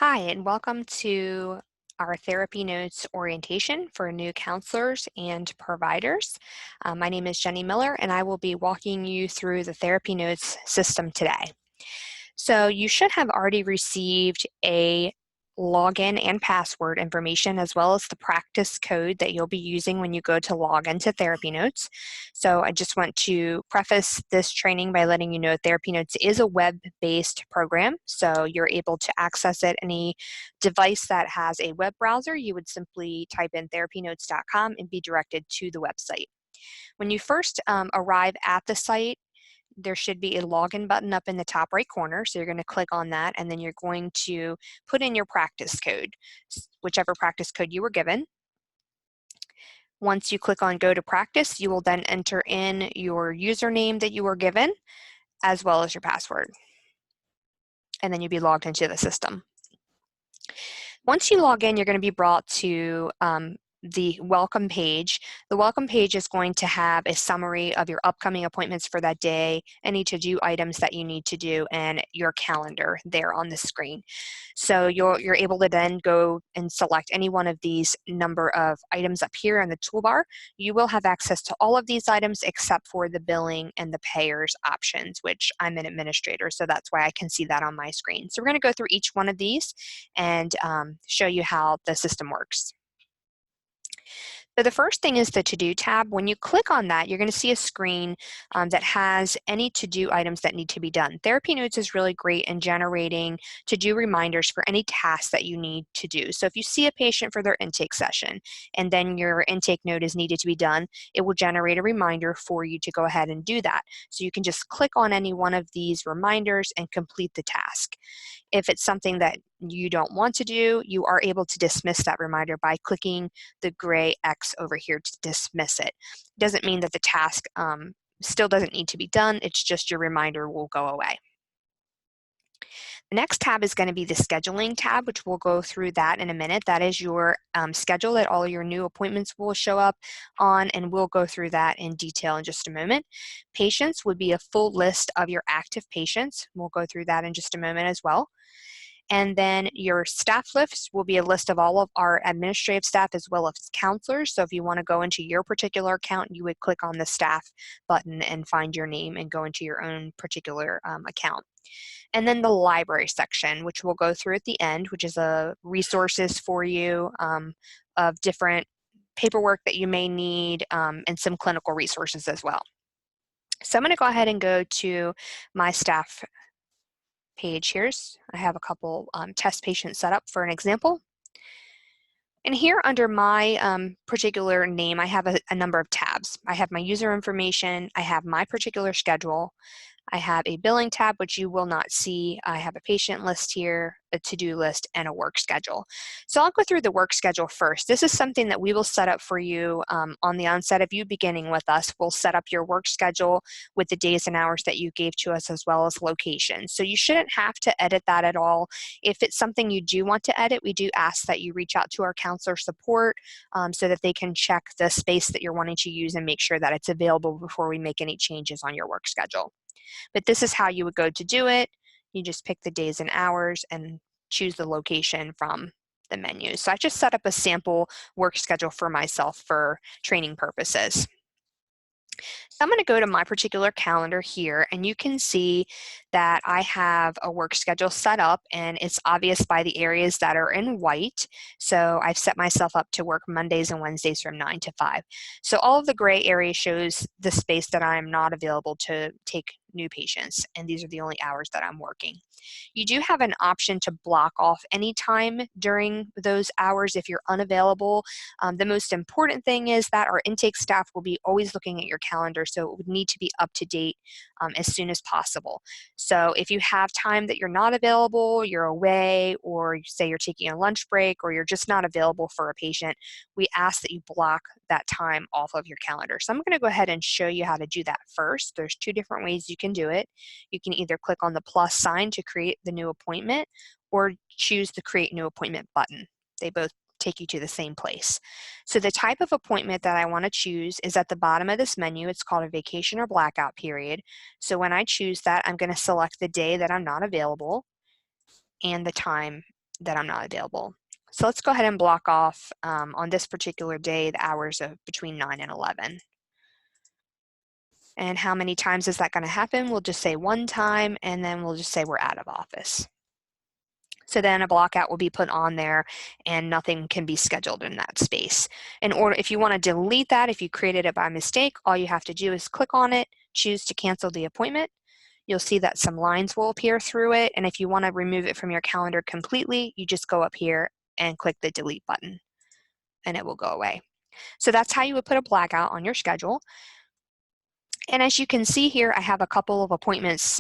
Hi, and welcome to our Therapy Notes orientation for new counselors and providers. My name is Jenny Miller, and I will be walking you through the Therapy Notes system today. So you should have already received a login and password information, as well as the practice code that you'll be using when you go to log into Therapy Notes. So I just want to preface this training by letting you know Therapy Notes is a web-based program, so you're able to access it any device that has a web browser. You would simply type in therapynotes.com and be directed to the website. When you first arrive at the site, there should be a login button up in the top right corner. So you're going to click on that, and then you're going to put in your practice code, whichever practice code you were given. Once you click on Go to Practice, you will then enter in your username that you were given, as well as your password. And then you'll be logged into the system. Once you log in, you're going to be brought to the welcome page. The welcome page is going to have a summary of your upcoming appointments for that day, any to-do items that you need to do, and your calendar there on the screen. So you're able to then go and select any one of these number of items up here on the toolbar. You will have access to all of these items except for the billing and the payers options, which I'm an administrator, so that's why I can see that on my screen. So we're going to go through each one of these and show you how the system works. So the first thing is the To-Do tab. When you click on that, you're going to see a screen that has any to-do items that need to be done. Therapy Notes is really great in generating to-do reminders for any tasks that you need to do. So if you see a patient for their intake session and then your intake note is needed to be done, it will generate a reminder for you to go ahead and do that. So you can just click on any one of these reminders and complete the task. If it's something that you don't want to do, you are able to dismiss that reminder by clicking the gray X over here to dismiss it. It doesn't mean that the task still doesn't need to be done, it's just your reminder will go away. The next tab is going to be the scheduling tab, which we'll go through that in a minute. That is your schedule that all your new appointments will show up on, and we'll go through that in detail in just a moment. Patients would be a full list of your active patients. We'll go through that in just a moment as well. And then your staff list will be a list of all of our administrative staff as well as counselors. So if you want to go into your particular account, you would click on the staff button and find your name and go into your own particular account. And then the library section, which we'll go through at the end, which is resources for you of different paperwork that you may need and some clinical resources as well. So I'm going to go ahead and go to my staff page here. I have a couple test patients set up for an example. And here under my particular name, I have a number of tabs. I have my user information, I have my particular schedule, I have a billing tab, which you will not see. I have a patient list here, a to-do list, and a work schedule. So I'll go through the work schedule first. This is something that we will set up for you on the onset of you beginning with us. We'll set up your work schedule with the days and hours that you gave to us as well as location. So you shouldn't have to edit that at all. If it's something you do want to edit, we do ask that you reach out to our counselor support so that they can check the space that you're wanting to use and make sure that it's available before we make any changes on your work schedule. But this is how you would go to do it. You just pick the days and hours and choose the location from the menu. So I just set up a sample work schedule for myself for training purposes. So I'm going to go to my particular calendar here, and you can see that I have a work schedule set up, and it's obvious by the areas that are in white. So I've set myself up to work Mondays and Wednesdays from 9 to 5. So all of the gray area shows the space that I'm not available to take new patients, and these are the only hours that I'm working. You do have an option to block off any time during those hours if you're unavailable. The most important thing is that our intake staff will be always looking at your calendar, so it would need to be up to date as soon as possible. So if you have time that you're not available, you're away, or you say you're taking a lunch break, or you're just not available for a patient, we ask that you block that time off of your calendar. So I'm going to go ahead and show you how to do that first. There's two different ways you can do it. You can either click on the plus sign to create the new appointment, or choose the create new appointment button. They both take you to the same place. So the type of appointment that I want to choose is at the bottom of this menu. It's called a vacation or blackout period. So when I choose that, I'm going to select the day that I'm not available and the time that I'm not available. So let's go ahead and block off on this particular day the hours of between 9 and 11. And how many times is that going to happen? We'll just say one time, and then we'll just say we're out of office. So then a blockout will be put on there and nothing can be scheduled in that space. If you want to delete that, if you created it by mistake, all you have to do is click on it, choose to cancel the appointment. You'll see that some lines will appear through it. And if you want to remove it from your calendar completely, you just go up here and click the delete button and it will go away. So that's how you would put a blackout on your schedule. And as you can see here, I have a couple of appointments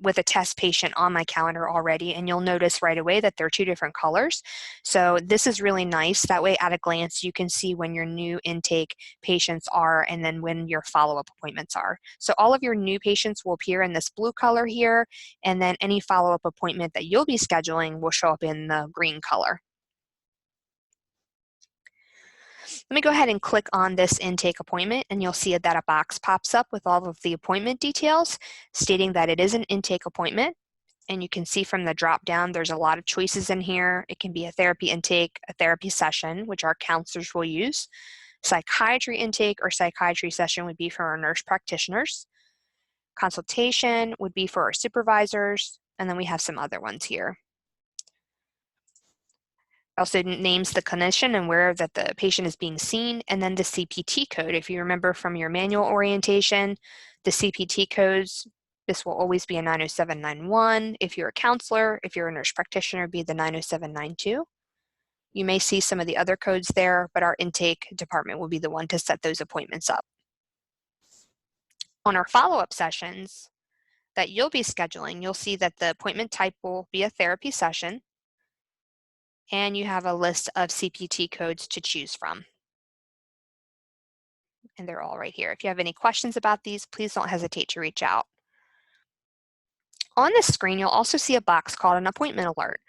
with a test patient on my calendar already, and you'll notice right away that they're two different colors. So this is really nice. That way at a glance, you can see when your new intake patients are and then when your follow-up appointments are. So all of your new patients will appear in this blue color here, and then any follow-up appointment that you'll be scheduling will show up in the green color. Let me go ahead and click on this intake appointment, and you'll see that a box pops up with all of the appointment details stating that it is an intake appointment. And you can see from the drop down, there's a lot of choices in here. It can be a therapy intake, a therapy session, which our counselors will use. Psychiatry intake or psychiatry session would be for our nurse practitioners. Consultation would be for our supervisors. And then we have some other ones here. Also names the clinician and where that the patient is being seen, and then the CPT code. If you remember from your manual orientation, the CPT codes, this will always be a 90791. If you're a counselor, if you're a nurse practitioner, be the 90792. You may see some of the other codes there, but our intake department will be the one to set those appointments up. On our follow-up sessions that you'll be scheduling, you'll see that the appointment type will be a therapy session, and you have a list of CPT codes to choose from. And they're all right here. If you have any questions about these, please don't hesitate to reach out. On the screen, you'll also see a box called an appointment alert.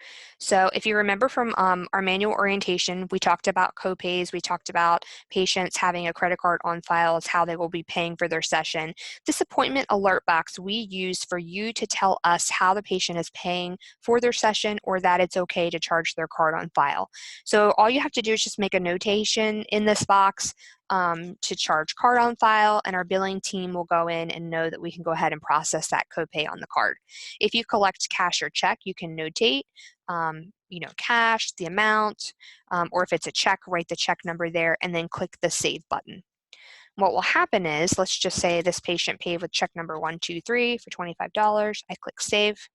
So if you remember from our manual orientation, we talked about copays, we talked about patients having a credit card on file as how they will be paying for their session. This appointment alert box we use for you to tell us how the patient is paying for their session or that it's okay to charge their card on file. So all you have to do is just make a notation in this box to charge card on file, and our billing team will go in and know that we can go ahead and process that copay on the card. If you collect cash or check, you can notate, cash, the amount, or if it's a check, write the check number there and then click the save button. What will happen is, let's just say this patient paid with check number 123 for $25. I click save.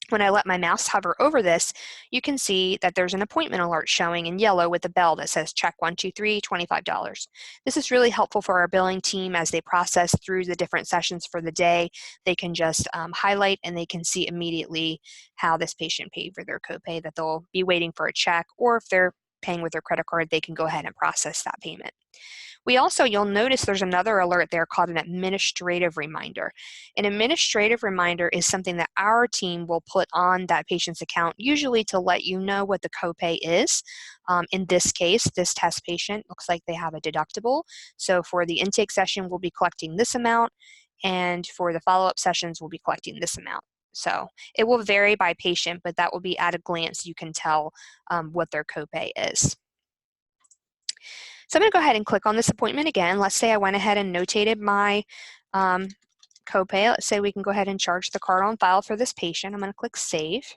When I let my mouse hover over this, you can see that there's an appointment alert showing in yellow with a bell that says check 123, $25. This is really helpful for our billing team as they process through the different sessions for the day. They can just highlight and they can see immediately how this patient paid for their copay, that they'll be waiting for a check, or if they're paying with their credit card, they can go ahead and process that payment. You'll notice there's another alert there called an administrative reminder. An administrative reminder is something that our team will put on that patient's account, usually to let you know what the copay is. In this case, this test patient looks like they have a deductible. So for the intake session, we'll be collecting this amount, and for the follow-up sessions, we'll be collecting this amount. So it will vary by patient, but that will be at a glance you can tell what their copay is. So I'm going to go ahead and click on this appointment again. Let's say I went ahead and notated my copay. Let's say we can go ahead and charge the card on file for this patient. I'm going to click save.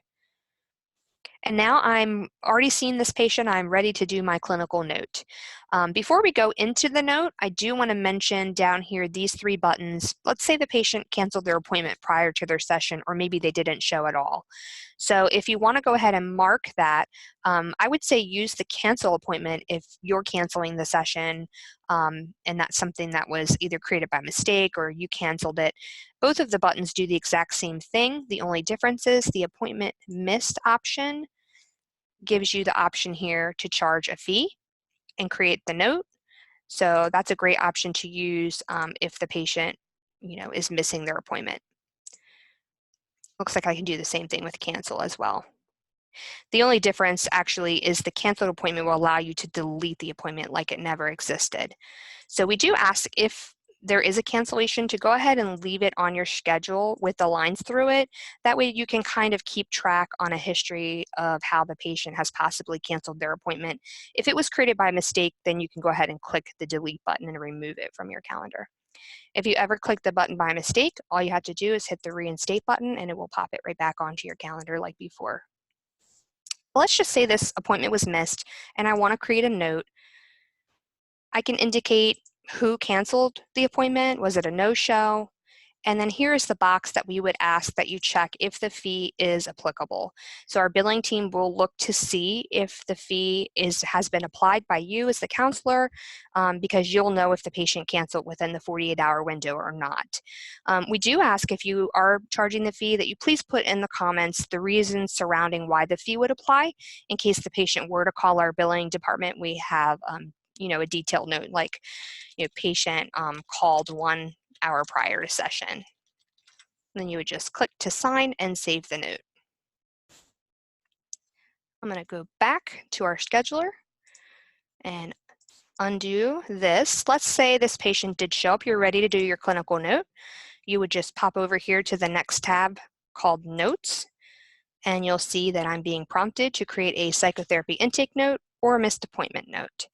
And now I'm already seeing this patient. I'm ready to do my clinical note. Before we go into the note, I do want to mention down here these three buttons. Let's say the patient canceled their appointment prior to their session, or maybe they didn't show at all. So if you want to go ahead and mark that, I would say use the cancel appointment if you're canceling the session and that's something that was either created by mistake or you canceled it. Both of the buttons do the exact same thing. The only difference is the appointment missed option gives you the option here to charge a fee and create the note. So that's a great option to use if the patient, is missing their appointment. Looks like I can do the same thing with cancel as well. The only difference actually is the canceled appointment will allow you to delete the appointment like it never existed. So we do ask if there is a cancellation, to go ahead and leave it on your schedule with the lines through it. That way you can kind of keep track on a history of how the patient has possibly canceled their appointment. If it was created by mistake, then you can go ahead and click the delete button and remove it from your calendar. If you ever click the button by mistake, all you have to do is hit the reinstate button and it will pop it right back onto your calendar like before. Let's just say this appointment was missed and I want to create a note. I can indicate who canceled the appointment. Was it a no-show? And then here's the box that we would ask that you check if the fee is applicable. So our billing team will look to see if the fee has been applied by you as the counselor, because you'll know if the patient canceled within the 48-hour window or not. We do ask, if you are charging the fee, that you please put in the comments the reasons surrounding why the fee would apply. In case the patient were to call our billing department, we have a detailed note like, patient called 1 hour prior to session. Then you would just click to sign and save the note. I'm going to go back to our scheduler and undo this. Let's say this patient did show up. You're ready to do your clinical note. You would just pop over here to the next tab called Notes, and you'll see that I'm being prompted to create a psychotherapy intake note or a missed appointment note.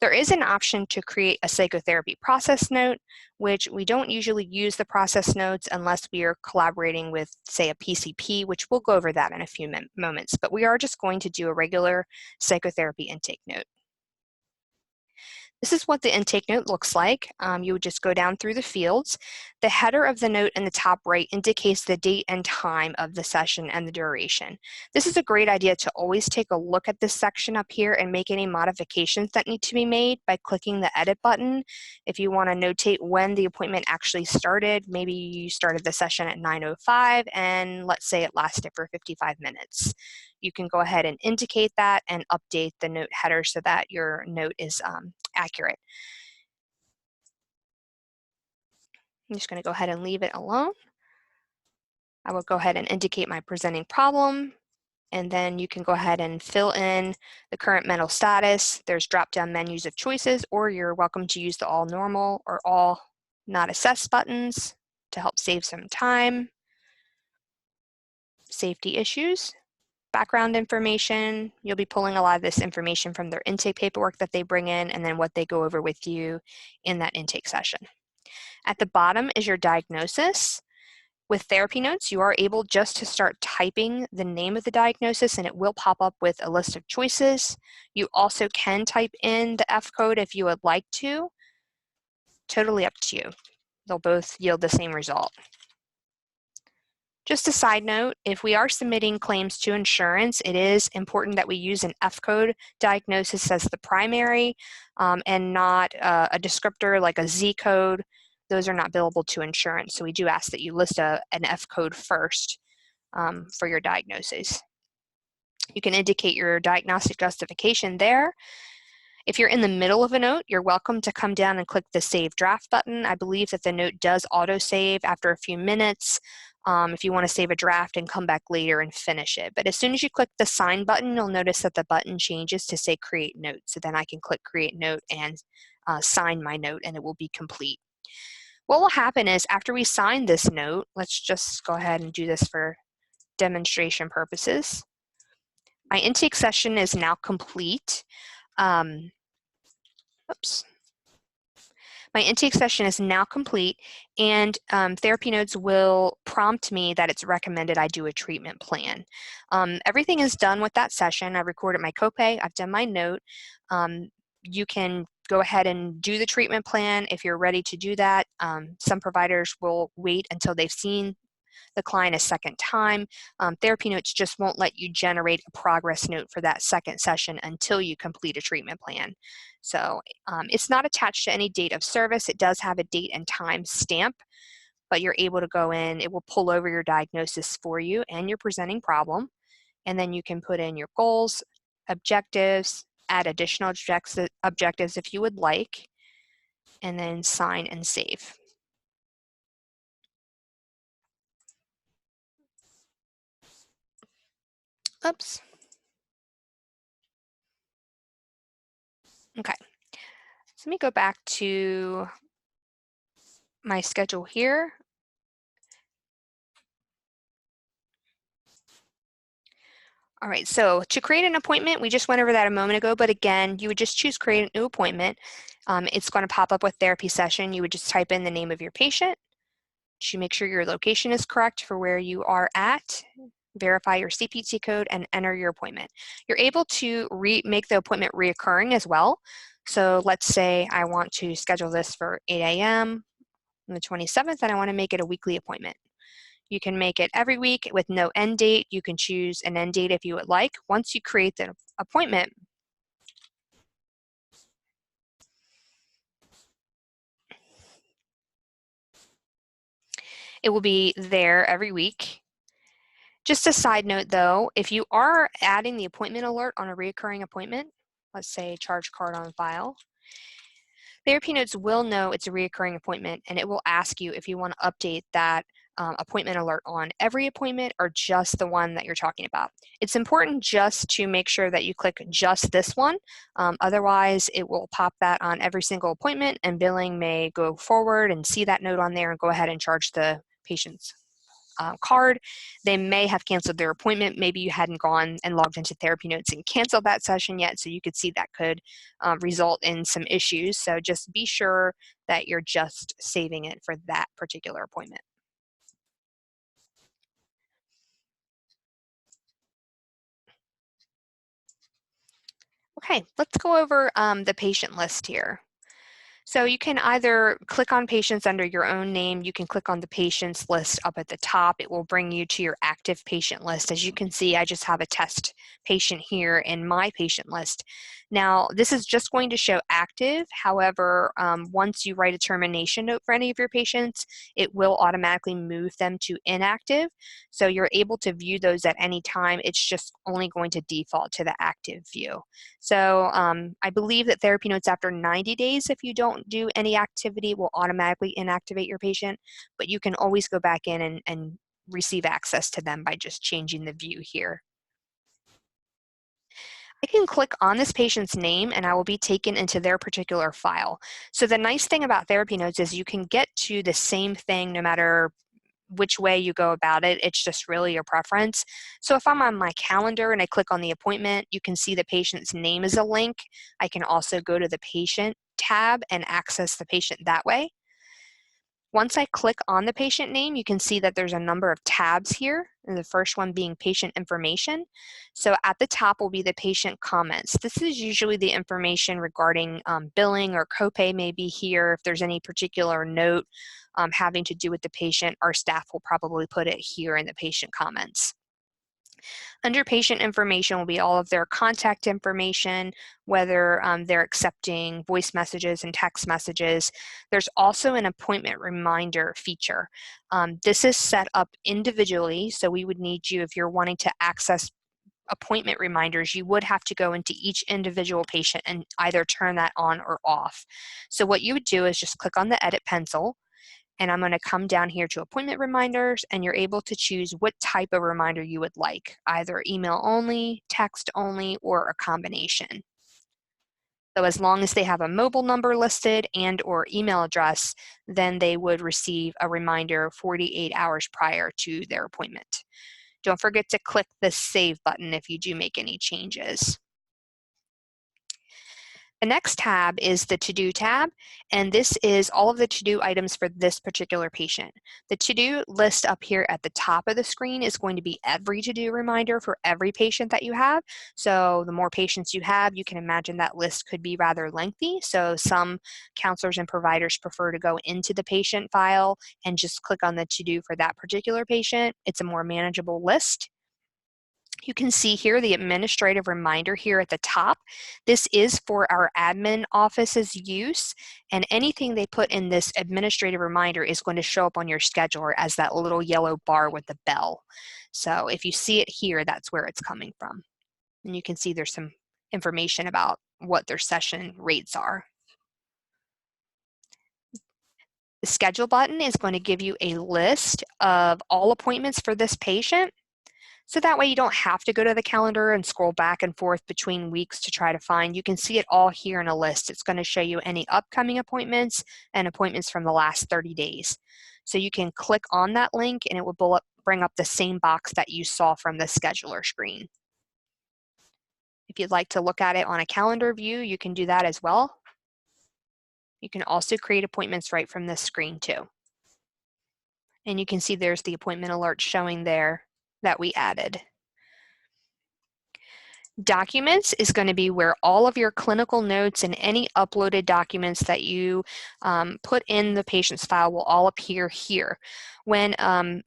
There is an option to create a psychotherapy process note, which we don't usually use the process notes unless we are collaborating with, say, a PCP, which we'll go over that in a few moments, but we are just going to do a regular psychotherapy intake note. This is what the intake note looks like. You would just go down through the fields. The header of the note in the top right indicates the date and time of the session and the duration. This is a great idea to always take a look at this section up here and make any modifications that need to be made by clicking the edit button. If you want to notate when the appointment actually started, maybe you started the session at 9:05 and let's say it lasted for 55 minutes. You can go ahead and indicate that and update the note header so that your note is accurate. I'm just going to go ahead and leave it alone. I will go ahead and indicate my presenting problem, and then you can go ahead and fill in the current mental status. There's drop-down menus of choices, or you're welcome to use the all normal or all not assessed buttons to help save some time. Safety issues. Background information, you'll be pulling a lot of this information from their intake paperwork that they bring in and then what they go over with you in that intake session. At the bottom is your diagnosis. With therapy notes, you are able just to start typing the name of the diagnosis and it will pop up with a list of choices. You also can type in the F code if you would like to. Totally up to you. They'll both yield the same result. Just a side note, if we are submitting claims to insurance, it is important that we use an F code diagnosis as the primary and not a descriptor like a Z code. Those are not billable to insurance, so we do ask that you list an F code first for your diagnosis. You can indicate your diagnostic justification there. If you're in the middle of a note, you're welcome to come down and click the Save Draft button. I believe that the note does auto-save after a few minutes if you want to save a draft and come back later and finish it. But as soon as you click the Sign button, you'll notice that the button changes to say Create Note. So then I can click Create Note and sign my note and it will be complete. What will happen is after we sign this note, let's just go ahead and do this for demonstration purposes. My intake session is now complete. Oops. My intake session is now complete, and Therapy Notes will prompt me that it's recommended I do a treatment plan. Everything is done with that session. I recorded my copay, I've done my note. You can go ahead and do the treatment plan if you're ready to do that. Some providers will wait until they've seen the client a second time. Therapy Notes just won't let you generate a progress note for that second session until you complete a treatment plan. So it's not attached to any date of service. It does have a date and time stamp, but you're able to go in, it will pull over your diagnosis for you and your presenting problem, and then you can put in your goals, objectives, add additional objectives if you would like, and then sign and save. Oops. Okay, so let me go back to my schedule here. All right, so to create an appointment, we just went over that a moment ago, but again, you would just choose create a new appointment. It's going to pop up with therapy session. You would just type in the name of your patient to make sure your location is correct for where you are at, verify your CPT code, and enter your appointment. You're able to make the appointment reoccurring as well. So let's say I want to schedule this for 8 a.m. on the 27th, and I want to make it a weekly appointment. You can make it every week with no end date. You can choose an end date if you would like. Once you create the appointment, it will be there every week. Just a side note though, if you are adding the appointment alert on a recurring appointment, let's say charge card on file, Therapy Notes will know it's a recurring appointment and it will ask you if you want to update that appointment alert on every appointment or just the one that you're talking about. It's important just to make sure that you click just this one. Otherwise, it will pop that on every single appointment and billing may go forward and see that note on there and go ahead and charge the patient's card. They may have canceled their appointment. Maybe you hadn't gone and logged into Therapy Notes and canceled that session yet, so you could see that could result in some issues. So just be sure that you're just saving it for that particular appointment. Okay, let's go over the patient list here. So you can either click on patients under your own name. You can click on the patients list up at the top. It will bring you to your active patient list. As you can see, I just have a test patient here in my patient list. Now, this is just going to show active. However, once you write a termination note for any of your patients, it will automatically move them to inactive. So you're able to view those at any time. It's just only going to default to the active view. So I believe that Therapy Notes after 90 days, if you don't do any activity, will automatically inactivate your patient, but you can always go back in and receive access to them by just changing the view here. I can click on this patient's name and I will be taken into their particular file. So the nice thing about Therapy Notes is you can get to the same thing no matter which way you go about it. It's just really your preference. So if I'm on my calendar and I click on the appointment, you can see the patient's name is a link. I can also go to the patient tab and access the patient that way. Once I click on the patient name, you can see that there's a number of tabs here, and the first one being patient information. So at the top will be the patient comments. This is usually the information regarding billing or copay may be here. If there's any particular note having to do with the patient, our staff will probably put it here in the patient comments. Under patient information will be all of their contact information, whether they're accepting voice messages and text messages. There's also an appointment reminder feature. This is set up individually, so we would need you, if you're wanting to access appointment reminders, you would have to go into each individual patient and either turn that on or off. So what you would do is just click on the edit pencil, and I'm going to come down here to appointment reminders, and you're able to choose what type of reminder you would like, either email only, text only, or a combination. So as long as they have a mobile number listed and or email address, then they would receive a reminder 48 hours prior to their appointment. Don't forget to click the save button if you do make any changes. The next tab is the to-do tab, and this is all of the to-do items for this particular patient. The to-do list up here at the top of the screen is going to be every to-do reminder for every patient that you have. So the more patients you have, you can imagine that list could be rather lengthy. So some counselors and providers prefer to go into the patient file and just click on the to-do for that particular patient. It's a more manageable list. You can see here the administrative reminder here at the top. This is for our admin office's use, and anything they put in this administrative reminder is going to show up on your scheduler as that little yellow bar with the bell. So if you see it here, that's where it's coming from. And you can see there's some information about what their session rates are. The schedule button is going to give you a list of all appointments for this patient. So that way you don't have to go to the calendar and scroll back and forth between weeks to try to find. You can see it all here in a list. It's going to show you any upcoming appointments and appointments from the last 30 days. So you can click on that link and it will bring up the same box that you saw from the scheduler screen. If you'd like to look at it on a calendar view, you can do that as well. You can also create appointments right from this screen too. And you can see there's the appointment alert showing there that we added. Documents is going to be where all of your clinical notes and any uploaded documents that you put in the patient's file will all appear here. When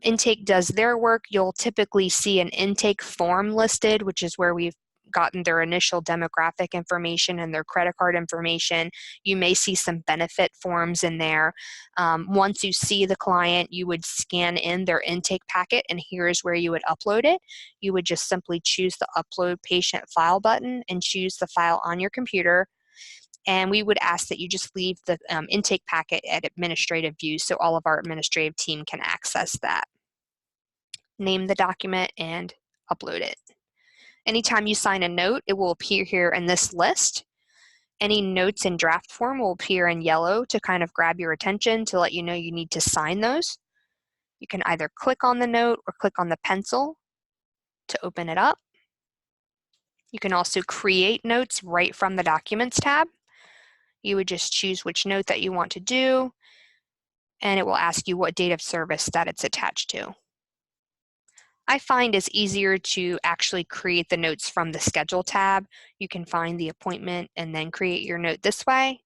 intake does their work, you'll typically see an intake form listed, which is where we've gotten their initial demographic information and their credit card information. You may see some benefit forms in there. Once you see the client, you would scan in their intake packet, and here's where you would upload it. You would just simply choose the Upload Patient File button and choose the file on your computer. And we would ask that you just leave the intake packet at administrative view so all of our administrative team can access that. Name the document and upload it. Anytime you sign a note, it will appear here in this list. Any notes in draft form will appear in yellow to kind of grab your attention to let you know you need to sign those. You can either click on the note or click on the pencil to open it up. You can also create notes right from the Documents tab. You would just choose which note that you want to do, and it will ask you what date of service that it's attached to. I find it's easier to actually create the notes from the Schedule tab. You can find the appointment and then create your note this way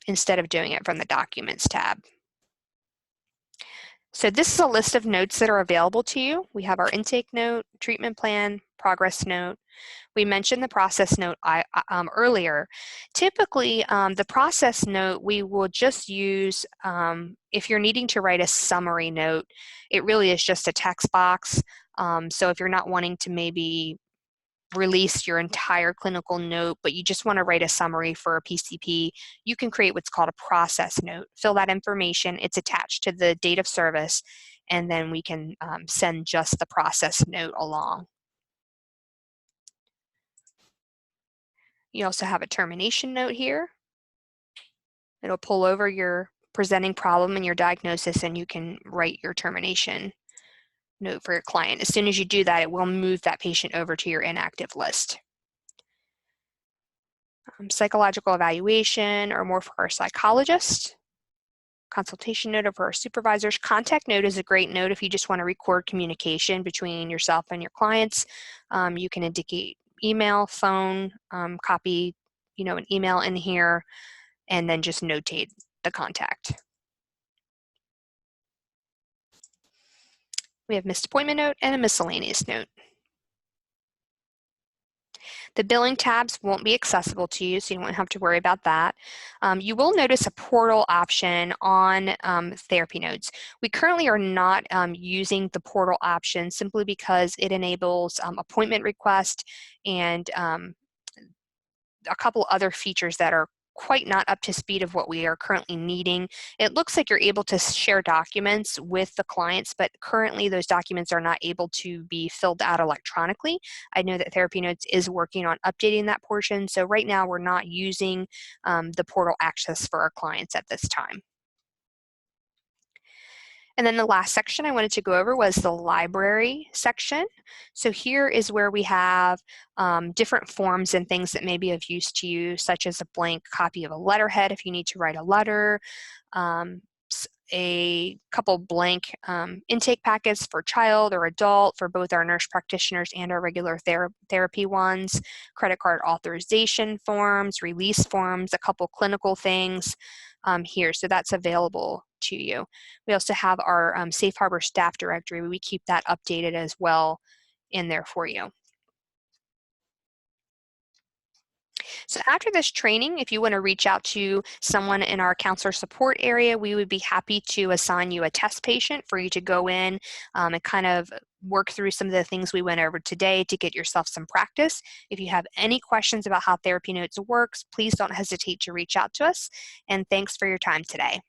instead of doing it from the Documents tab. So this is a list of notes that are available to you. We have our intake note, treatment plan, progress note. We mentioned the process note earlier. Typically, the process note we will just use if you're needing to write a summary note. It really is just a text box. So if you're not wanting to maybe release your entire clinical note, but you just want to write a summary for a PCP, you can create what's called a process note. Fill that information, it's attached to the date of service, and then we can send just the process note along. You also have a termination note here. It'll pull over your presenting problem and your diagnosis, and you can write your termination note for your client. As soon as you do that, it will move that patient over to your inactive list. Psychological evaluation or more for our psychologist. Consultation note for our supervisors. Contact note is a great note if you just want to record communication between yourself and your clients. You can indicate email, phone, copy, an email in here, and then just notate the contact. We have missed appointment note and a miscellaneous note. The billing tabs won't be accessible to you, so you won't have to worry about that. You will notice a portal option on Therapy Notes. We currently are not using the portal option simply because it enables appointment request and a couple other features that are quite not up to speed of what we are currently needing. It looks like you're able to share documents with the clients, but currently those documents are not able to be filled out electronically. I know that Therapy Notes is working on updating that portion, so right now we're not using the portal access for our clients at this time. And then the last section I wanted to go over was the library section. So here is where we have different forms and things that may be of use to you, such as a blank copy of a letterhead if you need to write a letter, a couple blank intake packets for child or adult for both our nurse practitioners and our regular therapy ones, credit card authorization forms, release forms, a couple clinical things here. So that's available to you. We also have our Safe Harbor staff directory. We keep that updated as well in there for you. So after this training, if you want to reach out to someone in our counselor support area, we would be happy to assign you a test patient for you to go in and kind of work through some of the things we went over today to get yourself some practice. If you have any questions about how Therapy Notes works, please don't hesitate to reach out to us. And thanks for your time today.